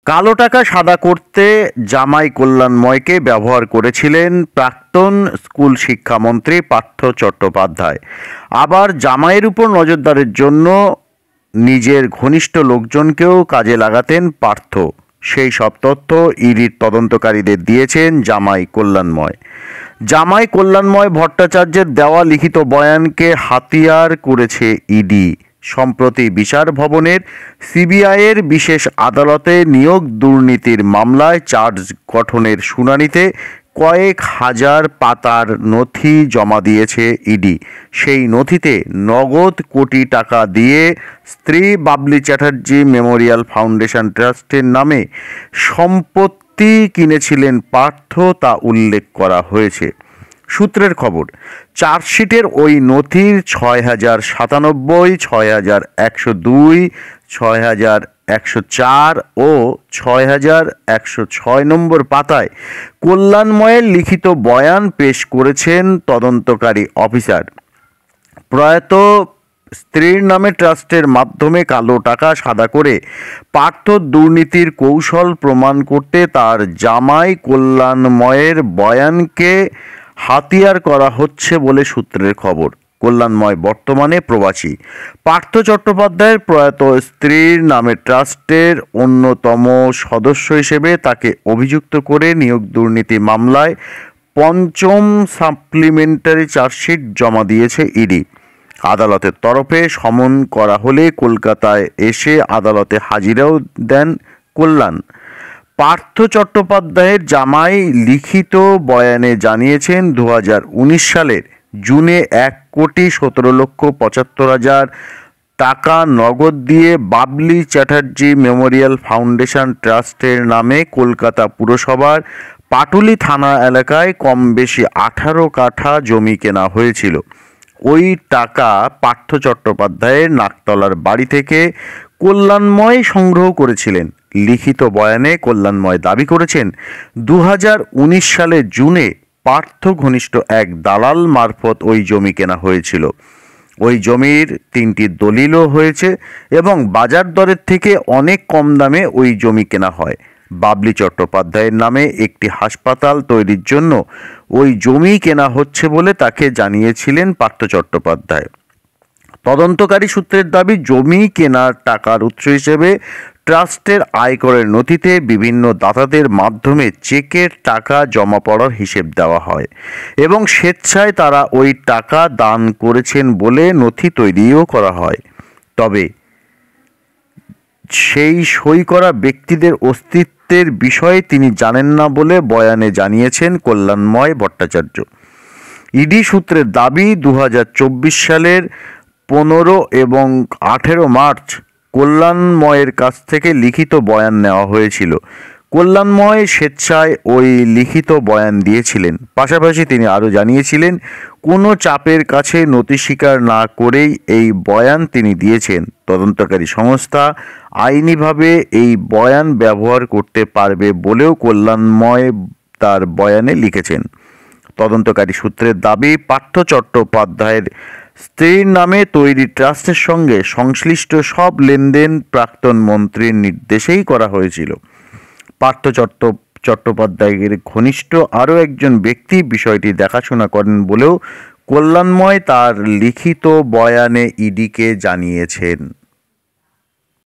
কালো টাকা সাদা করতে জামাই কল্যাণময়কে ব্যবহার করেছিলেন প্রাক্তন স্কুল শিক্ষামন্ত্রী পার্থ চট্টোপাধ্যায়। আবার জামাইয়ের উপর নজরদারির জন্য নিজের ঘনিষ্ঠ লোকজনকেও কাজে লাগাতেন পার্থ। সেই সব তথ্য ইডির তদন্তকারীদের দিয়েছেন জামাই কল্যাণময়। জামাই কল্যাণময় ভট্টাচার্যের দেওয়া লিখিত বয়ানকে হাতিয়ার করেছে ইডি। সম্প্রতি বিচার ভবনের সিবিআইয়ের বিশেষ আদালতে নিয়োগ দুর্নীতির মামলায় চার্জ গঠনের শুনানিতে কয়েক হাজার পাতার নথি জমা দিয়েছে ইডি। সেই নথিতে নগদ কোটি টাকা দিয়ে স্ত্রী বাবলি চ্যাটার্জি মেমোরিয়াল ফাউন্ডেশন ট্রাস্টের নামে সম্পত্তি কিনেছিলেন পার্থ তা উল্লেখ করা হয়েছে। সূত্রের খবর, চার্জশিটের ওই নথির ৬,০৯৭, ৬,১০২, ৬,১০৪ ও ৬,১০৬ নম্বর পাতায় কল্যাণময়ের লিখিত বয়ান পেশ করেছেন তদন্তকারী অফিসার। প্রয়াত স্ত্রীর নামে ট্রাস্টের মাধ্যমে কালো টাকা সাদা করে পার্থ দুর্নীতির কৌশল প্রমাণ করতে তার জামাই কল্যাণময়ের বয়ানকে হাতিয়ার করা হচ্ছে বলে সূত্রের খবর। কল্যাণময় বর্তমানে প্রবাসী। পার্থ চট্টোপাধ্যায়ের প্রয়াত স্ত্রীর নামে ট্রাস্টের অন্যতম সদস্য হিসেবে তাকে অভিযুক্ত করে নিয়োগ দুর্নীতি মামলায় পঞ্চম সাপ্লিমেন্টারি চার্জশিট জমা দিয়েছে ইডি। আদালতের তরফে সমন করা হলে কলকাতায় এসে আদালতে হাজিরাও দেন কল্যাণ। পার্থ চট্টোপাধ্যায়ের জামাই লিখিত বয়ানে জানিয়েছেন 2019 সালের জুনে 1,17,75,000 টাকা নগদ দিয়ে বাবলি চ্যাটার্জি মেমোরিয়াল ফাউন্ডেশন ট্রাস্টের নামে কলকাতা পুরসভার পাটুলি থানা এলাকায় কম বেশি 18 কাঠা জমি কেনা হয়েছিল। ওই টাকা পার্থ চট্টোপাধ্যায়ের নাকতলার বাড়ি থেকে কল্যাণময় সংগ্রহ করেছিলেন। লিখিত বয়ানে কল্যাণময় দাবি করেছেন 2019 সালের জুনে পার্থ ঘনিষ্ঠ এক দালাল মারফত ওই জমি কেনা হয়েছিল। ওই জমির 3টি দলিলও হয়েছে এবং বাজার দরের থেকে অনেক কম দামে ওই জমি কেনা হয়। বাবলি চট্টোপাধ্যায়ের নামে একটি হাসপাতাল তৈরির জন্য ওই জমি কেনা হচ্ছে বলে তাকে জানিয়েছিলেন পার্থ চট্টোপাধ্যায়। তদন্তকারী সূত্রের দাবি, জমি কেনার টাকার উৎস হিসেবে ট্রাস্টের আয়করের নথিতে বিভিন্ন দাতাদের মাধ্যমে চেকের টাকা জমা পড়ার হিসেব দেওয়া হয় এবং স্বেচ্ছায় তারা ওই টাকা দান করেছেন বলে নথি তৈরিও করা হয়। তবে সেই সই করা ব্যক্তিদের অস্তিত্বের বিষয়ে তিনি জানেন না বলে বয়ানে জানিয়েছেন কল্যাণময় ভট্টাচার্য। ইডি সূত্রের দাবি, 2024 সালের 15 এবং 18 মার্চ কল্যাণময়ের কাছ থেকে লিখিত বয়ান নেওয়া হয়েছিল। কল্যাণময় স্বেচ্ছায় ওই লিখিত বয়ান দিয়েছিলেন। পাশাপাশি তিনি আরও জানিয়েছিলেন, কোনো চাপের কাছে নথি স্বীকার না করেই এই বয়ান তিনি দিয়েছেন। তদন্তকারী সংস্থা আইনিভাবে এই বয়ান ব্যবহার করতে পারবে বলেও কল্যাণময় তার বয়ানে লিখেছেন। তদন্তকারী সূত্রের দাবি, পার্থ চট্টোপাধ্যায়ের স্ত্রীর নামে তৈরি ট্রাস্টের সঙ্গে সংশ্লিষ্ট সব লেনদেন প্রাক্তন মন্ত্রীর নির্দেশেই করা হয়েছিল। পার্থ চট্টোপাধ্যায়ের ঘনিষ্ঠ আরও একজন ব্যক্তি বিষয়টি দেখাশোনা করেন বলেও কল্যাণময় তার লিখিত বয়ানে ইডিকে জানিয়েছেন।